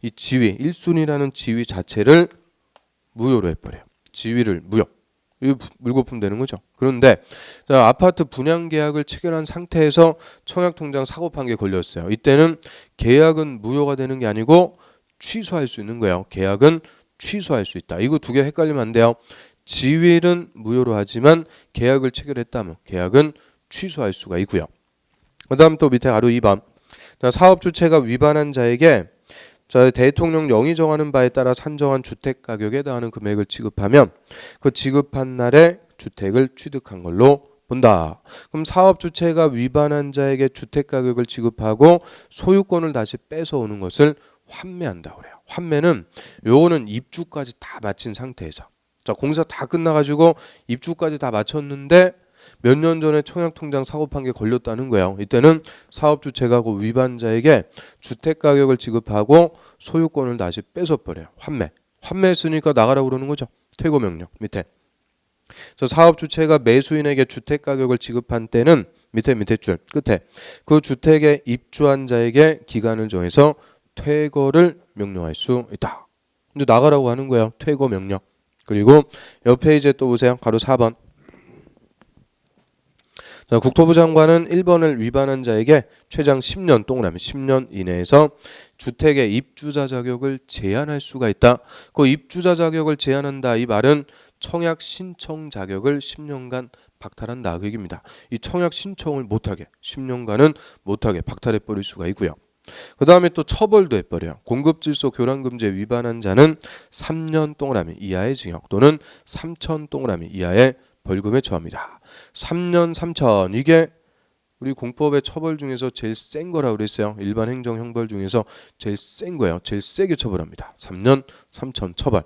이 지위 1순위라는 지위 자체를 무효로 해버려요. 지위를 무효. 이거 물거품 되는 거죠. 그런데 자, 아파트 분양 계약을 체결한 상태에서 청약통장 사고 판 게 걸렸어요. 이때는 계약은 무효가 되는 게 아니고 취소할 수 있는 거예요. 계약은 취소할 수 있다. 이거 두 개 헷갈리면 안 돼요. 지위는 무효로 하지만 계약을 체결했다면 계약은 취소할 수가 있고요. 그 다음 또 밑에 가로 2번. 자, 사업주체가 위반한 자에게 자, 대통령령이 정하는 바에 따라 산정한 주택 가격에 해당하는 금액을 지급하면 그 지급한 날에 주택을 취득한 걸로 본다. 그럼 사업주체가 위반한 자에게 주택 가격을 지급하고 소유권을 다시 뺏어오는 것을 환매한다 그래요. 환매는 요거는 입주까지 다 마친 상태에서, 자, 공사 다 끝나가지고 입주까지 다 마쳤는데 몇 년 전에 청약통장 사고 판 게 걸렸다는 거예요. 이때는 사업주체가 그 위반자에게 주택 가격을 지급하고 소유권을 다시 뺏어버려요. 환매. 환매했으니까 나가라고 그러는 거죠. 퇴거 명령. 밑에 사업주체가 매수인에게 주택 가격을 지급한 때는 밑에 줄 끝에 그 주택에 입주한 자에게 기간을 정해서 퇴거를 명령할 수 있다. 이제 나가라고 하는 거예요. 퇴거 명령. 그리고 옆에 이제 또 보세요. 가로 4번. 자, 국토부 장관은 1번을 위반한 자에게 최장 10년 동그라미 10년 이내에서 주택의 입주자 자격을 제한할 수가 있다. 그 입주자 자격을 제한한다. 이 말은 청약 신청 자격을 10년간 박탈한다. 그 얘기입니다. 이 청약 신청을 못하게 10년간은 못하게 박탈해 버릴 수가 있고요. 그 다음에 또 처벌도 해버려요. 공급질서 교란금지에 위반한 자는 3년 동그라미 이하의 징역 또는 3천 동그라미 이하의 벌금에 처합니다. 3년 3천 이게 우리 공법의 처벌 중에서 제일 센 거라고 그랬어요. 일반 행정 형벌 중에서 제일 센 거예요. 제일 세게 처벌합니다. 3년 3천 처벌.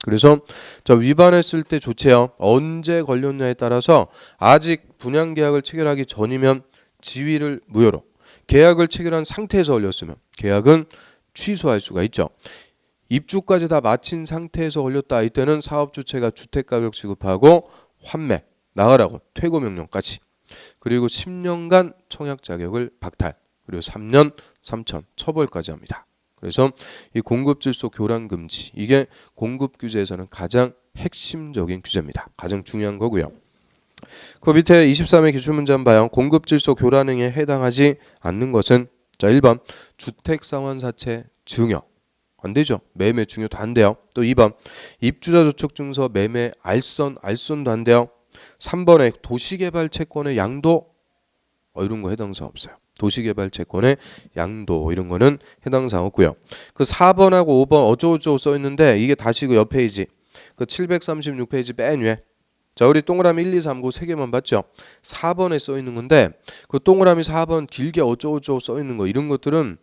그래서 자 위반했을 때 조치해요. 언제 걸렸냐에 따라서 아직 분양 계약을 체결하기 전이면 지위를 무효로, 계약을 체결한 상태에서 걸렸으면 계약은 취소할 수가 있죠. 입주까지 다 마친 상태에서 걸렸다. 이때는 사업주체가 주택가격 지급하고 환매, 나가라고 퇴고 명령까지. 그리고 10년간 청약 자격을 박탈. 그리고 3년 3천 처벌까지 합니다. 그래서 이 공급질소 교란 금지 이게 공급 규제에서는 가장 핵심적인 규제입니다. 가장 중요한 거고요. 그 밑에 23의 기출문제 한번 봐요. 공급질소 교란 행위에 해당하지 않는 것은 자 1번 주택상환사채 증여 안 되죠. 매매 증여도 안 돼요. 또 2번 입주자 조촉증서 매매 알선도 안 돼요. 3번에 도시개발 채권의 양도 이런 거 해당 사항 없어요. 도시개발 채권의 양도 이런 거는 해당 사항 없고요. 그 4번하고 5번 어쩌고저쩌고 써 있는데 이게 다시 그 옆 페이지 그 736페이지 맨 위에 자 우리 동그라미 1, 2, 3, 9 세 개만 봤죠. 4번에 써 있는 건데 그 동그라미 4번 길게 어쩌고저쩌고 써 있는 거 이런 것들은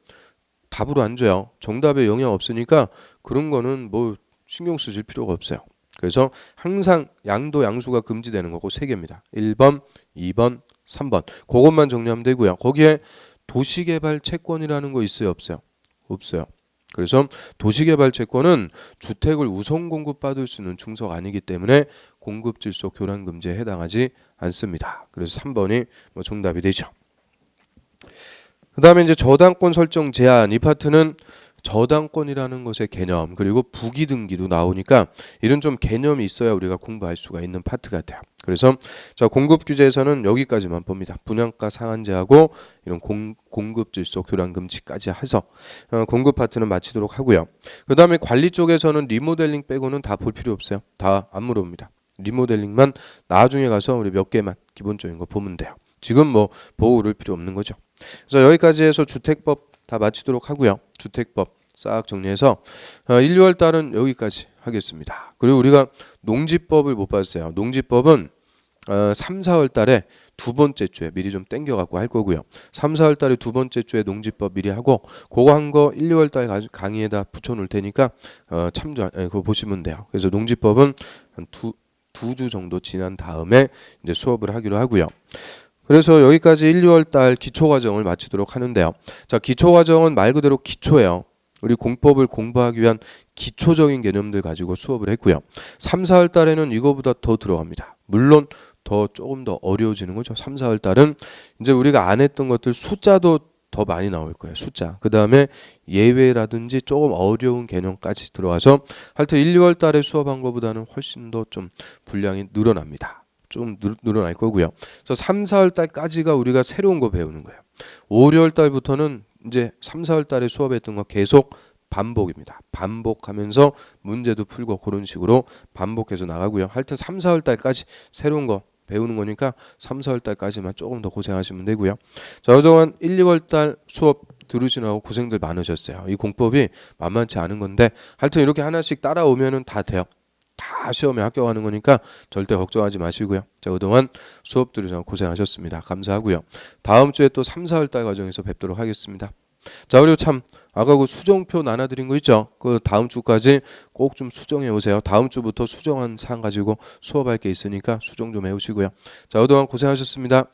답으로 안 줘요. 정답에 영향 없으니까 그런 거는 뭐 신경 쓰실 필요가 없어요. 그래서 항상 양도 양수가 금지되는 거고 세 개입니다. 1번, 2번, 3번. 그것만 정리하면 되고요. 거기에 도시개발 채권이라는 거 있어요, 없어요? 없어요. 그래서 도시개발 채권은 주택을 우선 공급받을 수 있는 충소가 아니기 때문에 공급질소 교란 금지에 해당하지 않습니다. 그래서 3번이 뭐 정답이 되죠. 그 다음에 이제 저당권 설정 제한 이 파트는 저당권이라는 것의 개념 그리고 부기 등기도 나오니까 이런 좀 개념이 있어야 우리가 공부할 수가 있는 파트 같아요. 그래서 자 공급 규제에서는 여기까지만 봅니다. 분양가 상한제하고 이런 공급질소 교란 금지까지 해서 공급 파트는 마치도록 하고요. 그 다음에 관리 쪽에서는 리모델링 빼고는 다 볼 필요 없어요. 다 안 물어봅니다. 리모델링만 나중에 가서 우리 몇 개만 기본적인 거 보면 돼요. 지금 뭐 보고 그럴 필요 없는 거죠. 그래서 여기까지 해서 주택법 다 마치도록 하고요. 주택법 싹 정리해서 1, 2월 달은 여기까지 하겠습니다. 그리고 우리가 농지법을 못 봤어요. 농지법은 3, 4월 달에 두 번째 주에 미리 좀 땡겨갖고 할 거고요. 3, 4월 달에 두 번째 주에 농지법 미리 하고 그거 한 거 1, 2월 달 강의에다 붙여놓을 테니까 그거 보시면 돼요. 그래서 농지법은 한 두 주 정도 지난 다음에 이제 수업을 하기로 하고요. 그래서 여기까지 1, 2월 달 기초과정을 마치도록 하는데요. 자, 기초과정은 말 그대로 기초예요. 우리 공법을 공부하기 위한 기초적인 개념들 가지고 수업을 했고요. 3, 4월 달에는 이거보다 더 들어갑니다. 물론 조금 더 어려워지는 거죠. 3, 4월 달은 이제 우리가 안 했던 것들 숫자도 더 많이 나올 거예요. 숫자. 그 다음에 예외라든지 조금 어려운 개념까지 들어와서 하여튼 1, 2월 달에 수업한 것보다는 훨씬 더 좀 분량이 늘어납니다. 좀 늘어날 거고요. 그래서 3, 4월 달까지가 우리가 새로운 거 배우는 거예요. 5, 6월 달부터는 이제 3, 4월 달에 수업했던 거 계속 반복입니다. 반복하면서 문제도 풀고 그런 식으로 반복해서 나가고요. 하여튼 3, 4월 달까지 새로운 거 배우는 거니까 3, 4월 달까지만 조금 더 고생하시면 되고요. 자, 그동안 1, 2월 달 수업 들으시느라고 고생들 많으셨어요. 이 공법이 만만치 않은 건데 하여튼 이렇게 하나씩 따라오면은 다 돼요. 다 시험에 합격하는 거니까 절대 걱정하지 마시고요. 자, 그동안 수업 들으셔서 고생하셨습니다. 감사하고요. 다음 주에 또 3, 4월 달 과정에서 뵙도록 하겠습니다. 자, 그리고 참 아까 그 수정표 나눠드린 거 있죠? 그 다음 주까지 꼭 좀 수정해 오세요. 다음 주부터 수정한 사항 가지고 수업할 게 있으니까 수정 좀 해오시고요. 자, 그동안 고생하셨습니다.